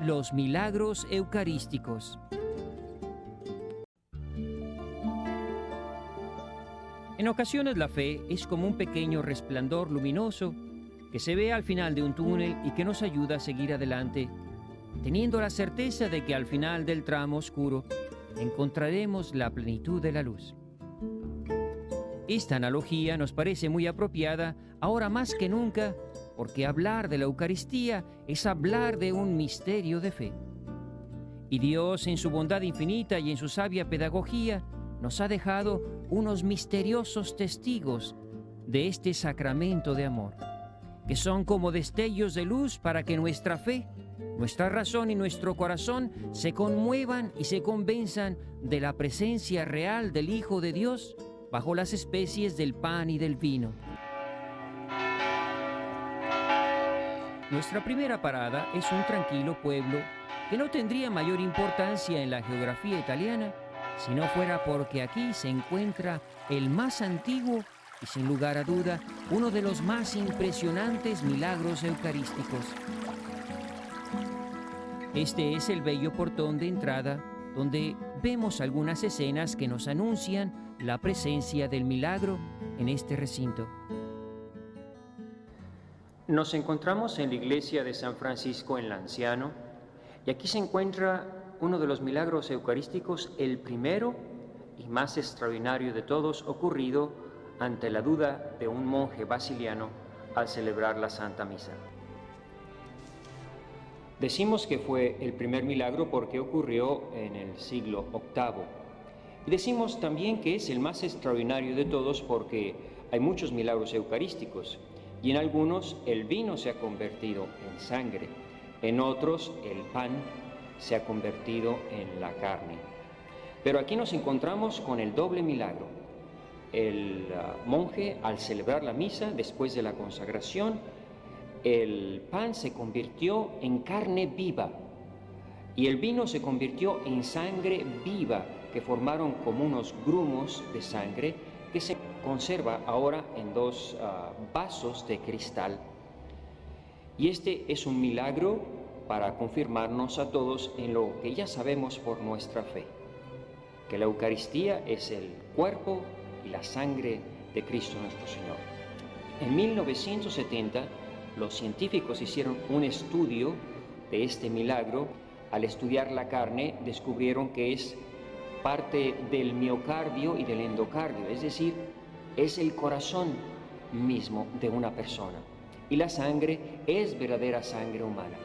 Los milagros eucarísticos. En ocasiones la fe es como un pequeño resplandor luminoso que se ve al final de un túnel y que nos ayuda a seguir adelante, teniendo la certeza de que al final del tramo oscuro encontraremos la plenitud de la luz. Esta analogía nos parece muy apropiada ahora más que nunca, porque hablar de la Eucaristía es hablar de un misterio de fe. Y Dios, en su bondad infinita y en su sabia pedagogía, nos ha dejado unos misteriosos testigos de este sacramento de amor, que son como destellos de luz para que nuestra fe, nuestra razón y nuestro corazón se conmuevan y se convenzan de la presencia real del Hijo de Dios bajo las especies del pan y del vino. Nuestra primera parada es un tranquilo pueblo que no tendría mayor importancia en la geografía italiana si no fuera porque aquí se encuentra el más antiguo y, sin lugar a duda, uno de los más impresionantes milagros eucarísticos. Este es el bello portón de entrada, donde vemos algunas escenas que nos anuncian la presencia del milagro en este recinto. Nos encontramos en la iglesia de San Francisco en Lanciano, y aquí se encuentra uno de los milagros eucarísticos, el primero y más extraordinario de todos, ocurrido ante la duda de un monje basiliano al celebrar la Santa Misa. Decimos que fue el primer milagro porque ocurrió en el siglo VIII. Y decimos también que es el más extraordinario de todos porque hay muchos milagros eucarísticos, y en algunos el vino se ha convertido en sangre, en otros el pan se ha convertido en la carne. Pero aquí nos encontramos con el doble milagro. El monje, al celebrar la misa, después de la consagración, el pan se convirtió en carne viva y el vino se convirtió en sangre viva, que formaron como unos grumos de sangre que se conserva ahora en dos vasos de cristal. Y este es un milagro para confirmarnos a todos en lo que ya sabemos por nuestra fe, que la Eucaristía es el cuerpo y la sangre de Cristo nuestro Señor. En 1970, los científicos hicieron un estudio de este milagro. Al estudiar la carne, descubrieron que es parte del miocardio y del endocardio, es decir, es el corazón mismo de una persona. Y la sangre es verdadera sangre humana.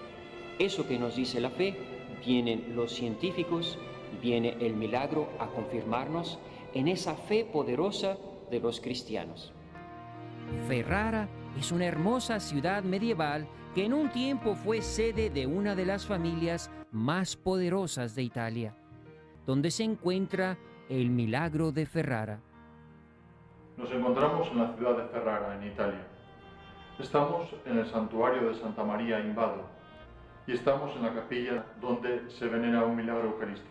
Eso que nos dice la fe, vienen los científicos, viene el milagro a confirmarnos en esa fe poderosa de los cristianos. Ferrara es una hermosa ciudad medieval que en un tiempo fue sede de una de las familias más poderosas de Italia, donde se encuentra el milagro de Ferrara. Nos encontramos en la ciudad de Ferrara, en Italia. Estamos en el santuario de Santa María in Vado y estamos en la capilla donde se venera un milagro eucarístico.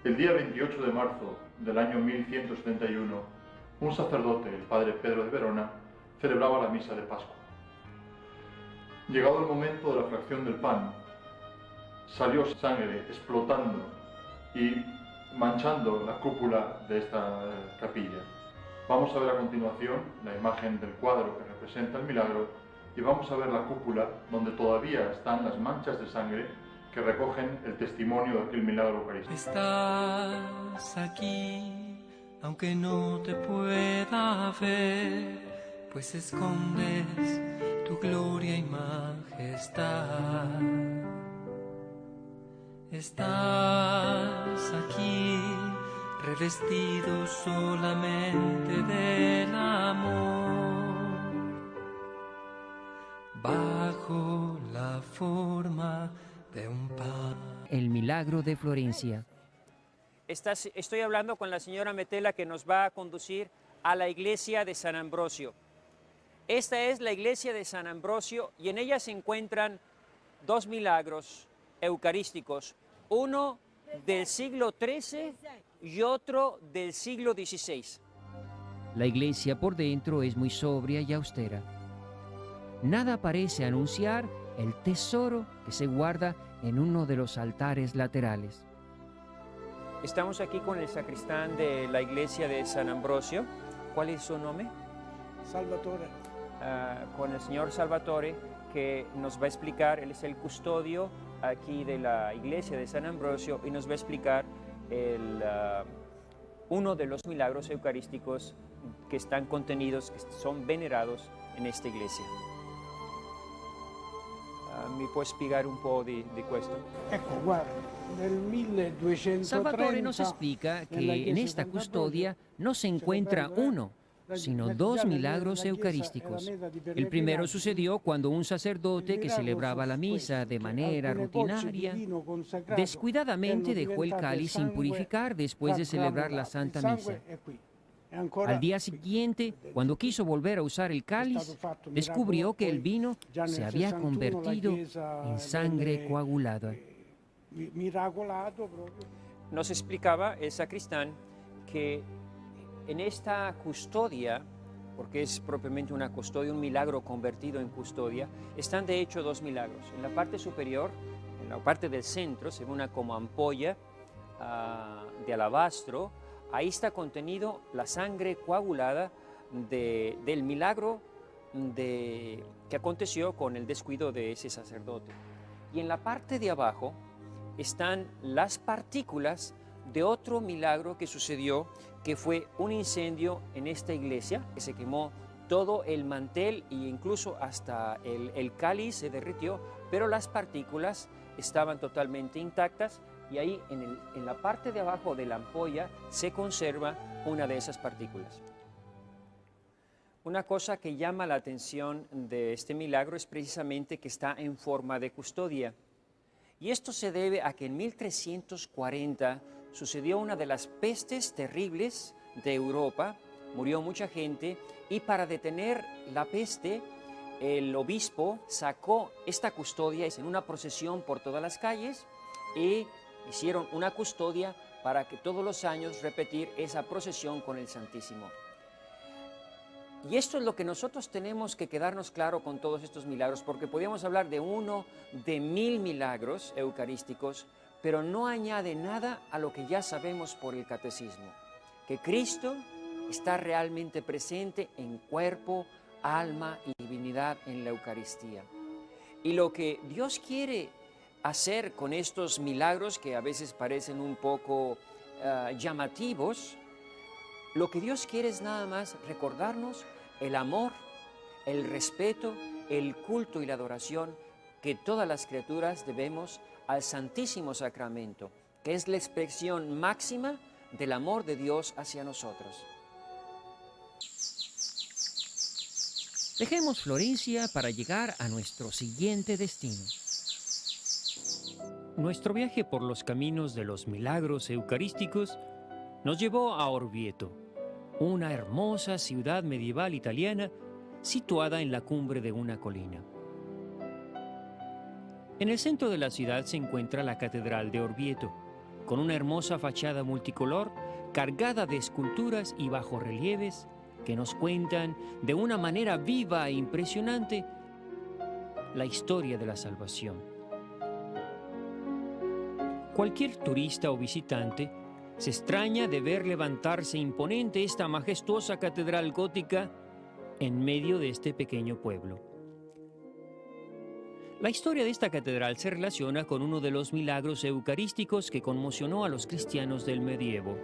El día 28 de marzo del año 1171, un sacerdote, el padre Pedro de Verona, celebraba la misa de Pascua. Llegado el momento de la fracción del pan, salió sangre explotando y manchando la cúpula de esta capilla. Vamos a ver a continuación la imagen del cuadro que representa el milagro y vamos a ver la cúpula donde todavía están las manchas de sangre que recogen el testimonio de aquel milagro eucarístico. Estás aquí, aunque no te pueda ver, pues escondes tu gloria y majestad. Estás aquí, revestido solamente del amor, bajo la forma de un pan. El milagro de Florencia. Estoy hablando con la señora Metela, que nos va a conducir a la iglesia de San Ambrosio. Esta es la iglesia de San Ambrosio y en ella se encuentran dos milagros eucarísticos, uno del siglo XIII y otro del siglo XVI. La iglesia por dentro es muy sobria y austera. Nada parece anunciar el tesoro que se guarda en uno de los altares laterales. Estamos aquí con el sacristán de la iglesia de San Ambrosio. ¿Cuál es su nombre? Salvatore. Con el señor Salvatore, que nos va a explicar, él es el custodio aquí de la iglesia de San Ambrosio y nos va a explicar uno de los milagros eucarísticos que están contenidos, que son venerados en esta iglesia. ¿Me puedes explicar un poco de esto? Ecco, guarda, nel 1230 Salvatore nos explica que en esta custodia no se encuentra uno, sino dos milagros eucarísticos. El primero sucedió cuando un sacerdote que celebraba la misa de manera rutinaria descuidadamente dejó el cáliz sin purificar después de celebrar la Santa Misa. Al día siguiente, cuando quiso volver a usar el cáliz, descubrió que el vino se había convertido en sangre coagulada. Nos explicaba el sacristán que en esta custodia, porque es propiamente una custodia, un milagro convertido en custodia, están de hecho dos milagros. En la parte superior, en la parte del centro, se ve una como ampolla de alabastro. Ahí está contenido la sangre coagulada del milagro que aconteció con el descuido de ese sacerdote. Y en la parte de abajo están las partículas de otro milagro que sucedió, que fue un incendio en esta iglesia, que se quemó todo el mantel e incluso hasta el cáliz se derritió, pero las partículas estaban totalmente intactas. Y ahí en la parte de abajo de la ampolla se conserva una de esas partículas. Una cosa que llama la atención de este milagro es precisamente que está en forma de custodia. Y esto se debe a que en 1340 sucedió una de las pestes terribles de Europa, murió mucha gente, y para detener la peste, el obispo sacó esta custodia en una procesión por todas las calles y hicieron una custodia para que todos los años repetir esa procesión con el Santísimo. Y esto es lo que nosotros tenemos que quedarnos claro con todos estos milagros, porque podríamos hablar de uno de 1000 milagros eucarísticos, pero no añade nada a lo que ya sabemos por el catecismo, que Cristo está realmente presente en cuerpo, alma y divinidad en la Eucaristía. Y lo que Dios quiere hacer con estos milagros, que a veces parecen un poco llamativos, lo que Dios quiere es nada más recordarnos el amor, el respeto, el culto y la adoración que todas las criaturas debemos al Santísimo Sacramento, que es la expresión máxima del amor de Dios hacia nosotros. Dejemos Florencia para llegar a nuestro siguiente destino. Nuestro viaje por los caminos de los milagros eucarísticos nos llevó a Orvieto, una hermosa ciudad medieval italiana situada en la cumbre de una colina. En el centro de la ciudad se encuentra la Catedral de Orvieto, con una hermosa fachada multicolor cargada de esculturas y bajorrelieves que nos cuentan de una manera viva e impresionante la historia de la salvación. Cualquier turista o visitante se extraña de ver levantarse imponente esta majestuosa catedral gótica en medio de este pequeño pueblo. La historia de esta catedral se relaciona con uno de los milagros eucarísticos que conmocionó a los cristianos del medievo.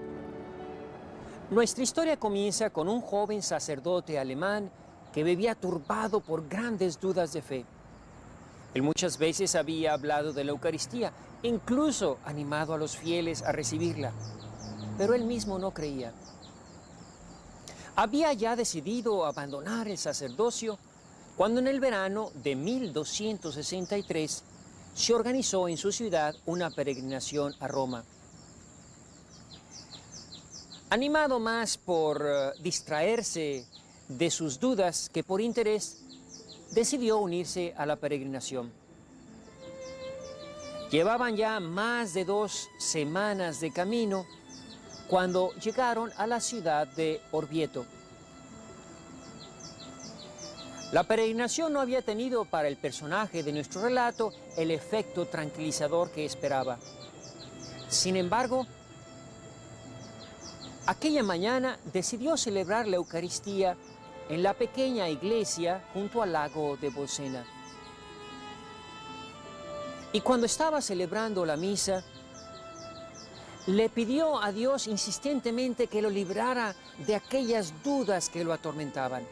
Nuestra historia comienza con un joven sacerdote alemán que vivía turbado por grandes dudas de fe. Él muchas veces había hablado de la Eucaristía, incluso animado a los fieles a recibirla, pero él mismo no creía. Había ya decidido abandonar el sacerdocio cuando en el verano de 1263 se organizó en su ciudad una peregrinación a Roma. Animado más por distraerse de sus dudas que por interés, decidió unirse a la peregrinación. Llevaban ya más de 2 semanas de camino cuando llegaron a la ciudad de Orvieto. La peregrinación no había tenido para el personaje de nuestro relato el efecto tranquilizador que esperaba. Sin embargo, aquella mañana decidió celebrar la Eucaristía en la pequeña iglesia junto al lago de Bolsena. Y cuando estaba celebrando la misa, le pidió a Dios insistentemente que lo librara de aquellas dudas que lo atormentaban.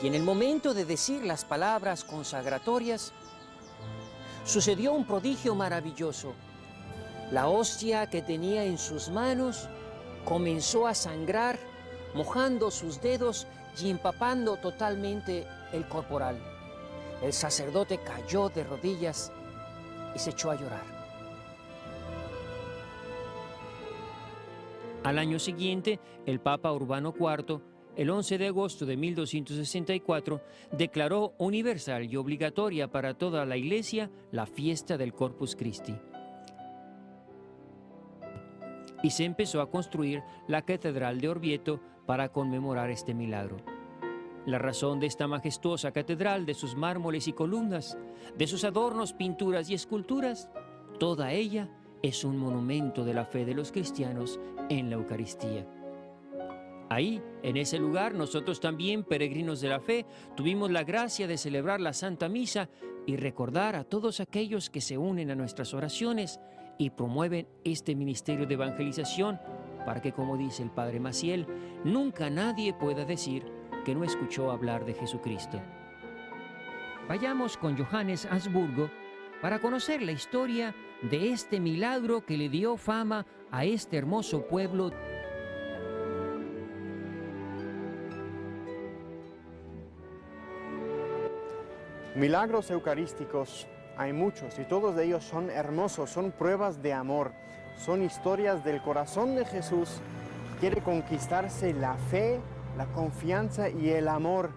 Y en el momento de decir las palabras consagratorias, sucedió un prodigio maravilloso. La hostia que tenía en sus manos comenzó a sangrar, mojando sus dedos y empapando totalmente el corporal. El sacerdote cayó de rodillas y se echó a llorar. Al año siguiente, el Papa Urbano IV, el 11 de agosto de 1264, declaró universal y obligatoria para toda la Iglesia la fiesta del Corpus Christi. Y se empezó a construir la Catedral de Orvieto para conmemorar este milagro. La razón de esta majestuosa catedral, de sus mármoles y columnas, de sus adornos, pinturas y esculturas, toda ella es un monumento de la fe de los cristianos en la Eucaristía. Ahí, en ese lugar, nosotros también, peregrinos de la fe, tuvimos la gracia de celebrar la Santa Misa y recordar a todos aquellos que se unen a nuestras oraciones y promueven este ministerio de evangelización para que, como dice el Padre Maciel, nunca nadie pueda decir que no escuchó hablar de Jesucristo. Vayamos con Johannes Habsburgo para conocer la historia de este milagro que le dio fama a este hermoso pueblo. Milagros eucarísticos hay muchos y todos de ellos son hermosos, son pruebas de amor, son historias del corazón de Jesús. Quiere conquistarse la fe, la confianza y el amor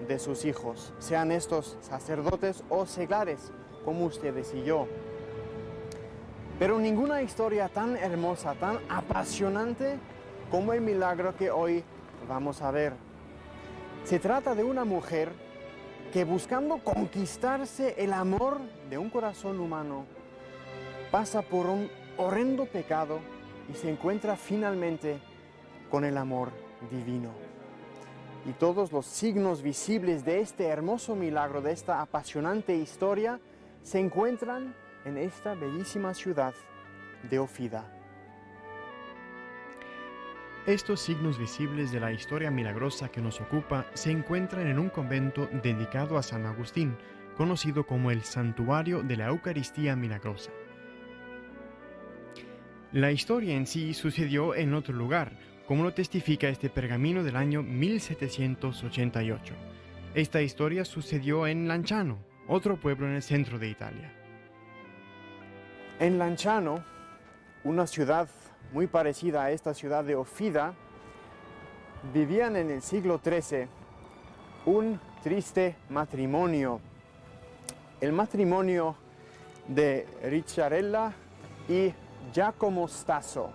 de sus hijos, sean estos sacerdotes o seglares, como ustedes y yo. Pero ninguna historia tan hermosa, tan apasionante como el milagro que hoy vamos a ver. Se trata de una mujer que, buscando conquistarse el amor de un corazón humano, pasa por un horrendo pecado y se encuentra finalmente con el amor divino. Y todos los signos visibles de este hermoso milagro, de esta apasionante historia, se encuentran en esta bellísima ciudad de Ofida. Estos signos visibles de la historia milagrosa que nos ocupa se encuentran en un convento dedicado a San Agustín, conocido como el Santuario de la Eucaristía Milagrosa. La historia en sí sucedió en otro lugar, como lo testifica este pergamino del año 1788. Esta historia sucedió en Lanciano, otro pueblo en el centro de Italia. En Lanciano, una ciudad muy parecida a esta ciudad de Ofida, vivían en el siglo XIII un triste matrimonio. El matrimonio de Ricciarella y Giacomo Stasso.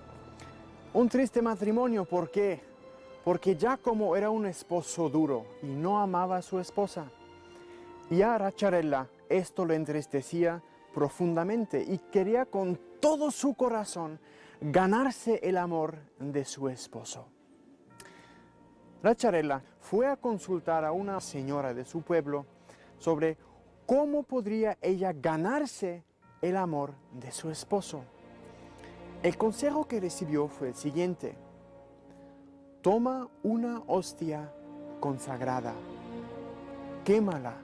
Un triste matrimonio, ¿por qué? Porque Giacomo era un esposo duro y no amaba a su esposa. Y a Ricciarella esto le entristecía profundamente y quería con todo su corazón ganarse el amor de su esposo. Ricciarella fue a consultar a una señora de su pueblo sobre cómo podría ella ganarse el amor de su esposo. El consejo que recibió fue el siguiente: toma una hostia consagrada, quémala,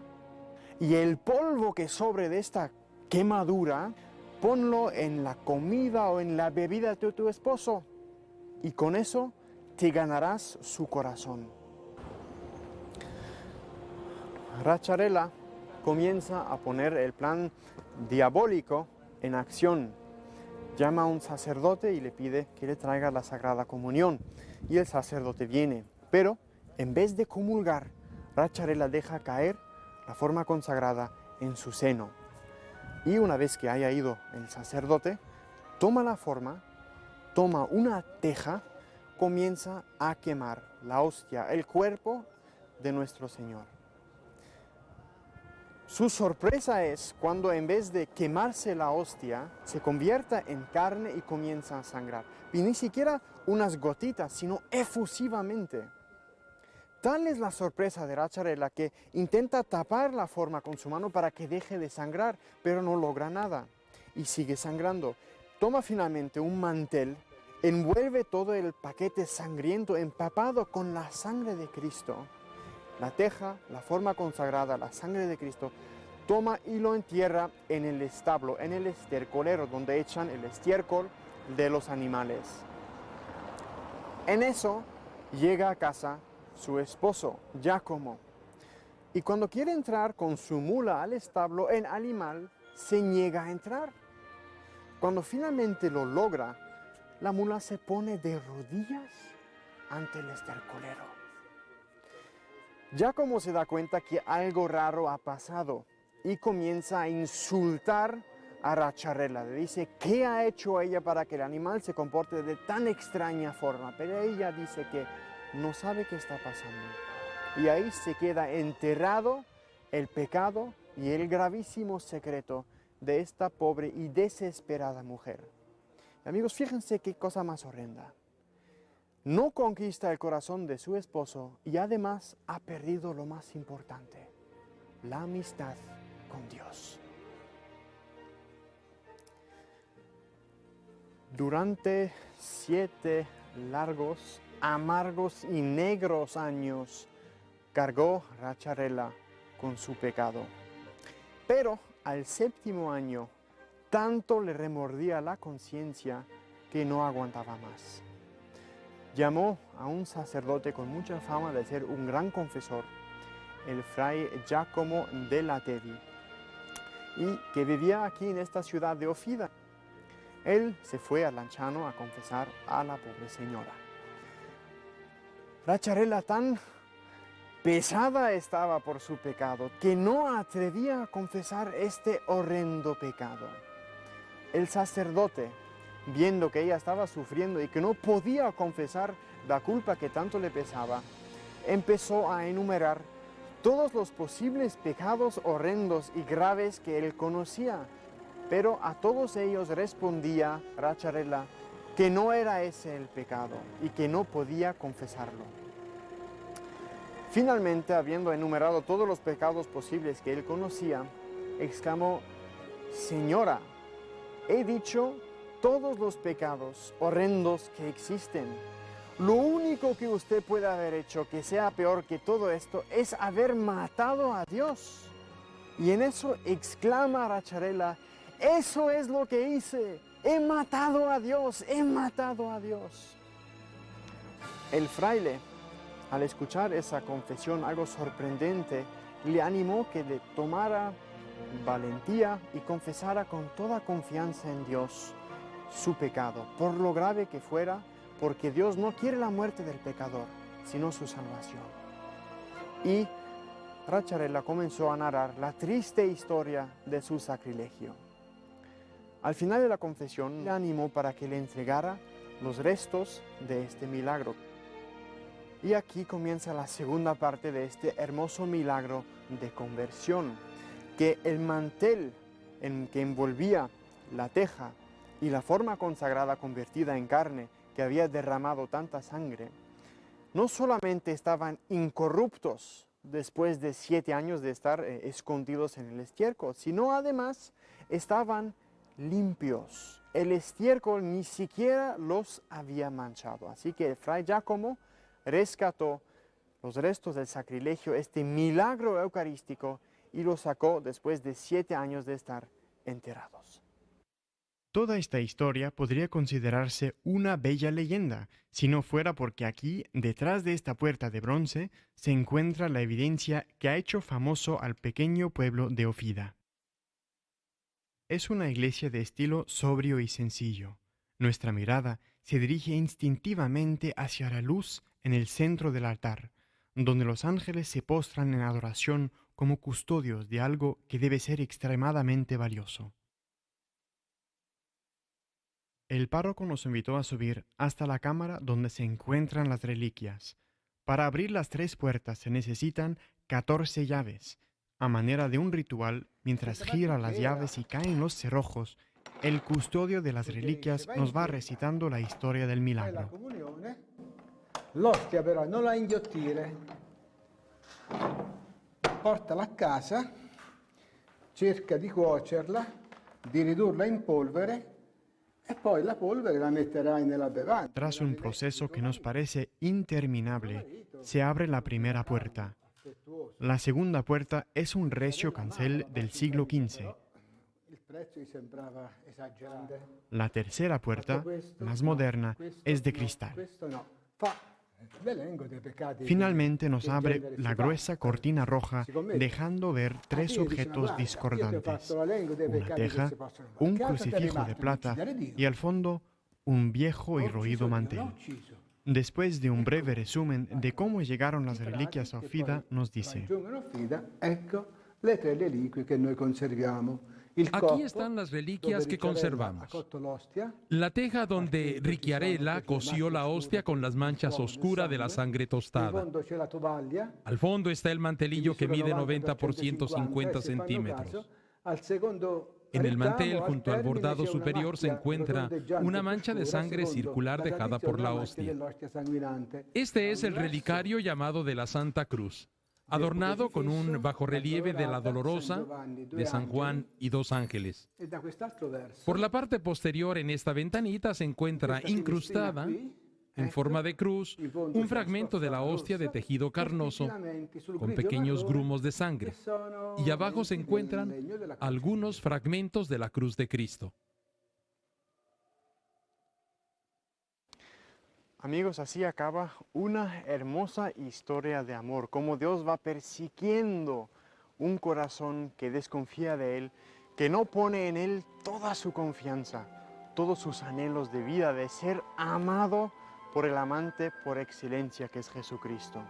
y el polvo que sobre de esta quemadura, ponlo en la comida o en la bebida de tu esposo, y con eso te ganarás su corazón. Ricciarella comienza a poner el plan diabólico en acción. Llama a un sacerdote y le pide que le traiga la Sagrada Comunión. Y el sacerdote viene, pero en vez de comulgar, Ricciarella deja caer la forma consagrada en su seno. Y una vez que haya ido el sacerdote, toma la forma, toma una teja, comienza a quemar la hostia, el cuerpo de nuestro Señor. Su sorpresa es cuando en vez de quemarse la hostia, se convierta en carne y comienza a sangrar. Y ni siquiera unas gotitas, sino efusivamente. Tal es la sorpresa de Racharela que intenta tapar la forma con su mano para que deje de sangrar, pero no logra nada y sigue sangrando. Toma finalmente un mantel, envuelve todo el paquete sangriento empapado con la sangre de Cristo. La teja, la forma consagrada, la sangre de Cristo, toma y lo entierra en el establo, en el estercolero, donde echan el estiércol de los animales. En eso llega a casa su esposo, Giacomo, y cuando quiere entrar con su mula al establo, el animal se niega a entrar. Cuando finalmente lo logra, la mula se pone de rodillas ante el estercolero. Giacomo se da cuenta que algo raro ha pasado y comienza a insultar a Racharela. Le dice, ¿qué ha hecho ella para que el animal se comporte de tan extraña forma? Pero ella dice que no sabe qué está pasando. Y ahí se queda enterrado el pecado y el gravísimo secreto de esta pobre y desesperada mujer. Amigos, fíjense qué cosa más horrenda. No conquista el corazón de su esposo y además ha perdido lo más importante, la amistad con Dios. Durante 7 largos, amargos y negros años cargó Racharela con su pecado. Pero al 7º año, tanto le remordía la conciencia que no aguantaba más. Llamó a un sacerdote con mucha fama de ser un gran confesor, el fray Giacomo della Tevi, y que vivía aquí en esta ciudad de Ofida. Él se fue a Lanciano a confesar a la pobre señora. Racharela tan pesada estaba por su pecado que no atrevía a confesar este horrendo pecado. El sacerdote, viendo que ella estaba sufriendo y que no podía confesar la culpa que tanto le pesaba, empezó a enumerar todos los posibles pecados horrendos y graves que él conocía, pero a todos ellos respondía Racharela que no era ese el pecado y que no podía confesarlo. Finalmente, habiendo enumerado todos los pecados posibles que él conocía, exclamó, «Señora, he dicho todos los pecados horrendos que existen. Lo único que usted puede haber hecho que sea peor que todo esto es haber matado a Dios». Y en eso exclama Racharela, «Eso es lo que hice, he matado a Dios, he matado a Dios». El fraile, al escuchar esa confesión algo sorprendente, le animó que le tomara valentía y confesara con toda confianza en Dios su pecado, por lo grave que fuera, porque Dios no quiere la muerte del pecador, sino su salvación. Y Racharela comenzó a narrar la triste historia de su sacrilegio. Al final de la confesión, le animó para que le entregara los restos de este milagro. Y aquí comienza la segunda parte de este hermoso milagro de conversión, que el mantel en que envolvía la teja y la forma consagrada convertida en carne que había derramado tanta sangre, no solamente estaban incorruptos después de 7 años de estar escondidos en el estiércol, sino además estaban limpios. El estiércol ni siquiera los había manchado. Así que el fray Giacomo rescató los restos del sacrilegio, este milagro eucarístico, y los sacó después de 7 años de estar enterrados. Toda esta historia podría considerarse una bella leyenda, si no fuera porque aquí, detrás de esta puerta de bronce, se encuentra la evidencia que ha hecho famoso al pequeño pueblo de Ofida. Es una iglesia de estilo sobrio y sencillo. Nuestra mirada se dirige instintivamente hacia la luz en el centro del altar, donde los ángeles se postran en adoración como custodios de algo que debe ser extremadamente valioso. El párroco nos invitó a subir hasta la cámara donde se encuentran las reliquias, Para abrir las 3 puertas se necesitan 14 llaves. A manera de un ritual, mientras gira las llaves y caen los cerrojos, el custodio de las reliquias nos va recitando la historia del La milagro. comunione, l'ostia però non la inghiottire, portala a casa, cerca di cuocerla, di ridurla in polvere e poi la polvere la metterai nella bevanda. Tras un proceso que nos parece interminable, se abre la primera puerta. La segunda puerta es un recio cancel del siglo XV. Il prezzo gli sembrava esagerante. La tercera puerta, más moderna, es de cristal. Questo no. Fa l'elenco dei peccati. Finalmente nos che in abre genere la si fa. gruesa cortina roja, Siccome- dejando ver 3 Dio dice, objetos "Guarda, io ti ho discordantes. fatto l'elenco dei Una peccati che teja, si possono fare. un Che altro ti è crucifijo rimasto? de Non plata uccidere Dio. y al fondo un viejo y L'ho ucciso roído io, mantel. l'ho ucciso. Después de un breve resumen de cómo llegaron las reliquias a Fida, nos dice: Raggiungono Fida, ecco le 3 reliquie che noi conserviamo. Il Aquí coppo, están las dove reliquias que Ricciarella conservamos. ha cotto l'ostia. La teja donde Ricciarella coció la hostia con las manchas oscuras de la sangre In tostada. fondo c'è la tovaglia. Al fondo está el mantelillo que mide 90 90 por 150 centímetros. Al secondo En el rettamo, mantel, al junto al termine, bordado c'è una superior, se macchia encuentra rotondeggiante una più mancha de scura, sangre secondo circular la dejada tradizione, por la macchia hostia. dell'ostia sanguinante. Este es el relicario llamado de la Santa Cruz, adornado con un bajorrelieve de la Dolorosa, de San Juan y 2 ángeles. E da quest'altro verso, Por la parte posterior en esta ventanita se encuentra questa finestrina incrustada, qui, en ecco, forma de cruz, in fondo un c'è fragmento de la stoffa hostia de rossa, tejido questi carnoso filamenti sul con grigio pequeños marrone grumos de che sangre. sono Y abajo se del encuentran legno della croce. algunos fragmentos de la cruz de Cristo. Amigos, así acaba una hermosa historia de amor, cómo Dios va persiguiendo un corazón que desconfía de Él, que no pone en Él toda su confianza, todos sus anhelos de vida, de ser amado por el amante por excelencia que es Jesucristo.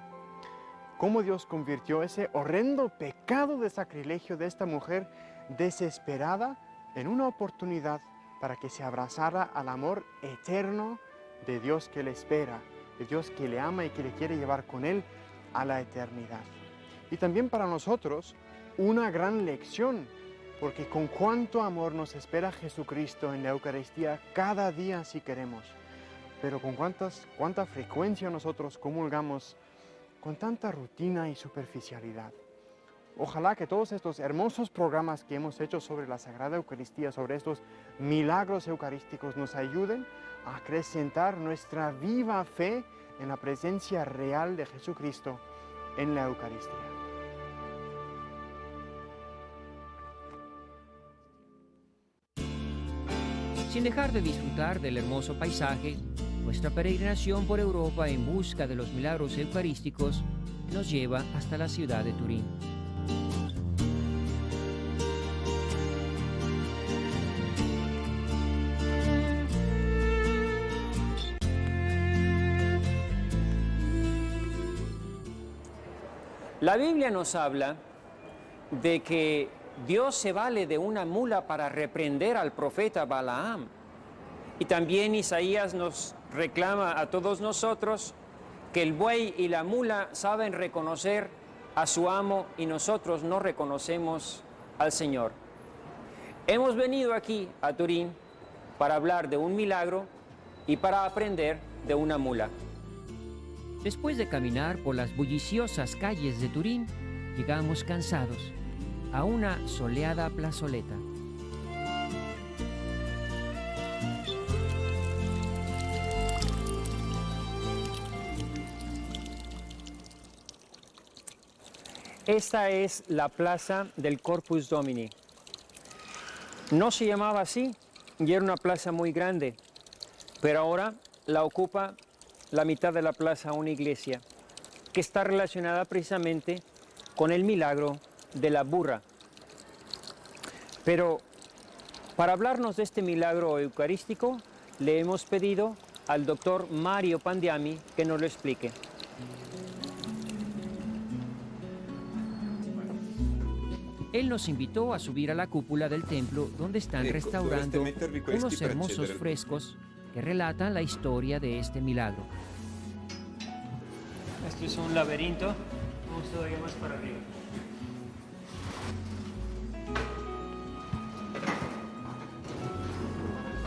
Cómo Dios convirtió ese horrendo pecado de sacrilegio de esta mujer desesperada en una oportunidad para que se abrazara al amor eterno de Dios que le espera, de Dios que le ama y que le quiere llevar con Él a la eternidad. Y también para nosotros una gran lección, porque con cuánto amor nos espera Jesucristo en la Eucaristía cada día si queremos, pero con cuánta frecuencia nosotros comulgamos con tanta rutina y superficialidad. Ojalá que todos estos hermosos programas que hemos hecho sobre la Sagrada Eucaristía, sobre estos milagros eucarísticos, nos ayuden a acrecentar nuestra viva fe en la presencia real de Jesucristo en la Eucaristía. Sin dejar de disfrutar del hermoso paisaje, nuestra peregrinación por Europa en busca de los milagros eucarísticos nos lleva hasta la ciudad de Turín. La Biblia nos habla de que Dios se vale de una mula para reprender al profeta Balaam. Y también Isaías nos reclama a todos nosotros que el buey y la mula saben reconocer a su amo y nosotros no reconocemos al Señor. Hemos venido aquí a Turín para hablar de un milagro y para aprender de una mula. Después de caminar por las bulliciosas calles de Turín, llegamos cansados a una soleada plazoleta. Esta es la plaza del Corpus Domini. No se llamaba así y era una plaza muy grande, pero ahora la ocupa la mitad de la plaza una iglesia que está relacionada precisamente con el milagro de la burra. Pero para hablarnos de este milagro eucarístico, le hemos pedido al doctor Mario Pandiami que nos lo explique. Él nos invitó a subir a la cúpula del templo donde están restaurando unos hermosos frescos que relatan la historia de este milagro. Esto es un laberinto. Vamos todavía más para arriba.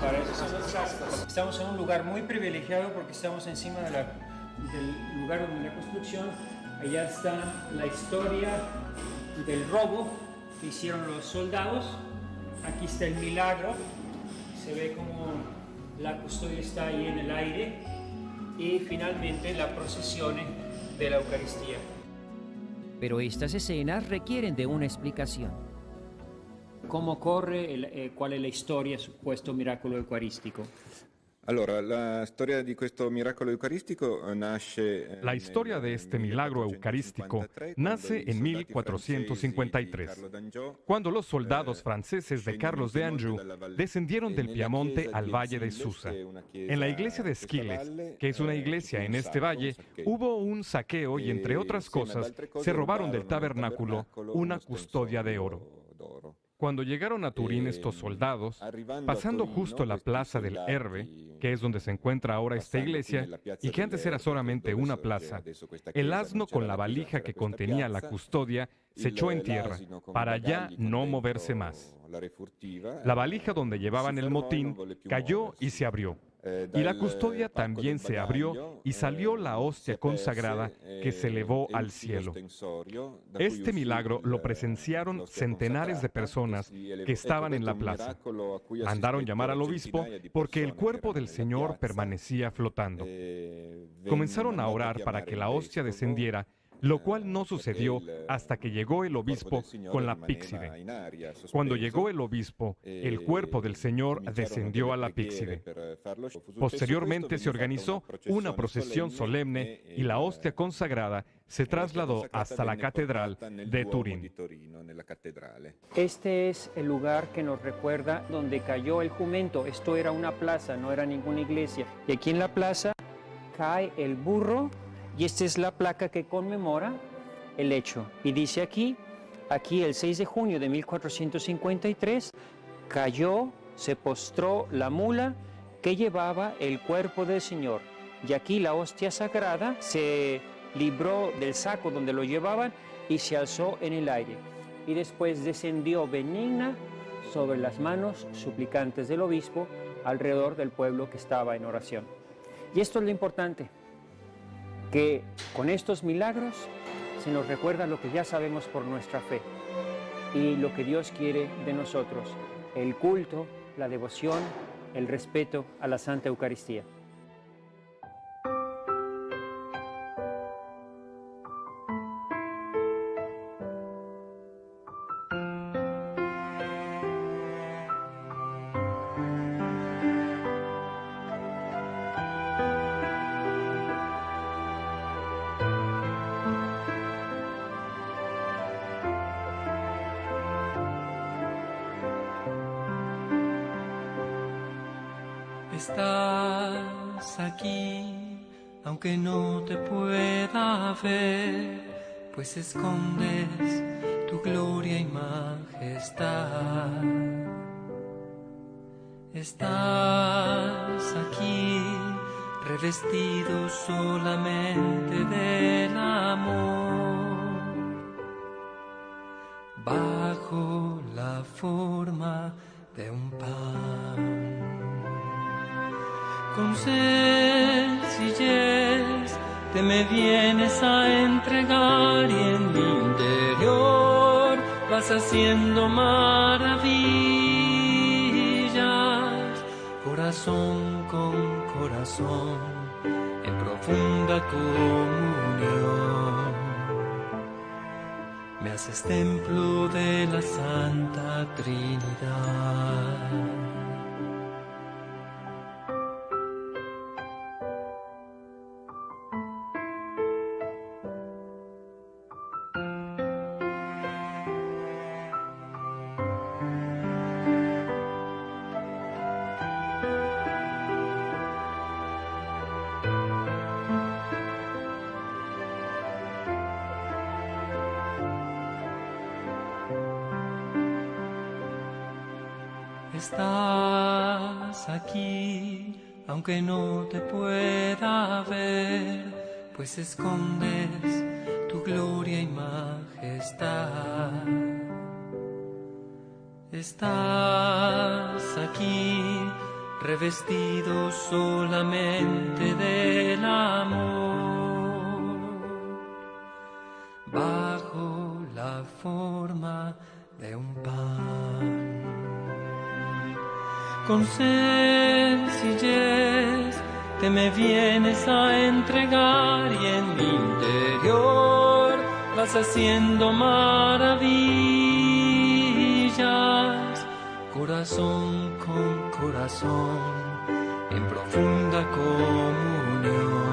Para eso son las casas. Estamos en un lugar muy privilegiado porque estamos encima del lugar donde la construcción. Allá está la historia del robo que hicieron los soldados. Aquí está el milagro. Se ve como la custodia está ahí en el aire. Y finalmente la procesión de la Eucaristía. Pero estas escenas requieren de una explicación. ¿Cómo corre? ¿Cuál es la historia supuesto miracolo eucarístico? Allora, la storia di questo miracolo eucaristico nasce. La historia de este milagro eucarístico nace en 1453, cuando los soldados franceses de Carlos de Anjou descendieron del Piamonte al valle de Susa. En la iglesia de Esquiles, que es una iglesia en este valle, hubo un saqueo y, entre otras cosas, se robaron del tabernáculo una custodia de oro. Cuando llegaron a Turín estos soldados, pasando justo la plaza del Herbe, que es donde se encuentra ahora esta iglesia, y que antes era solamente una plaza, el asno con la valija que contenía la custodia se echó en tierra, para ya no moverse más. La valija donde llevaban el motín cayó y se abrió. Y la custodia también se abrió y salió la hostia consagrada que se elevó al cielo. Este milagro lo presenciaron centenares de personas que estaban en la plaza. Mandaron llamar al obispo porque el cuerpo del Señor permanecía flotando. Comenzaron a orar para que la hostia descendiera, lo cual no sucedió hasta que llegó el obispo con la píxide. Cuando llegó el obispo, el cuerpo del Señor descendió a la píxide. Posteriormente se organizó una procesión solemne y la hostia consagrada se trasladó hasta la catedral de Turín. Este es el lugar que nos recuerda donde cayó el jumento. Esto era una plaza, no era ninguna iglesia. Y aquí en la plaza cae el burro. Y esta es la placa que conmemora el hecho. Y dice aquí el 6 de junio de 1453, cayó, se postró la mula que llevaba el cuerpo del Señor. Y aquí la hostia sagrada se libró del saco donde lo llevaban y se alzó en el aire. Y después descendió benigna sobre las manos suplicantes del obispo alrededor del pueblo que estaba en oración. Y esto es lo importante, que con estos milagros se nos recuerda lo que ya sabemos por nuestra fe y lo que Dios quiere de nosotros, el culto, la devoción, el respeto a la Santa Eucaristía. Estás aquí, aunque no te pueda ver, pues escondes tu gloria y majestad. Estás aquí, revestido solamente del amor, bajo la forma de un pan. Con sencillez te me vienes a entregar y en mi interior vas haciendo maravillas, corazón con corazón, en profunda comunión. Me haces templo de la Santa Trinidad. Estás aquí, aunque no te pueda ver, pues escondes tu gloria y majestad. Estás aquí, revestido solamente del amor, bajo la forma de un pan. Con sencillez te me vienes a entregar y en mi interior vas haciendo maravillas, corazón con corazón, en profunda comunión.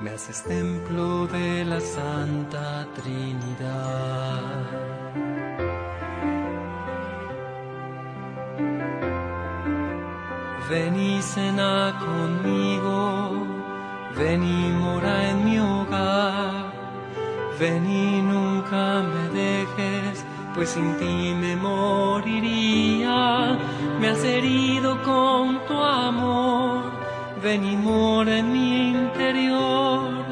Me haces templo de la Santa Trinidad. Ven y cena conmigo, ven y mora en mi hogar, ven y nunca me dejes, pues sin ti me moriría. Me has herido con tu amor, ven y mora en mi interior,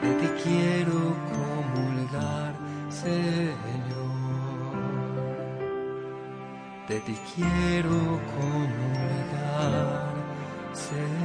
de ti quiero comulgar, Señor, de ti quiero comulgar, Señor.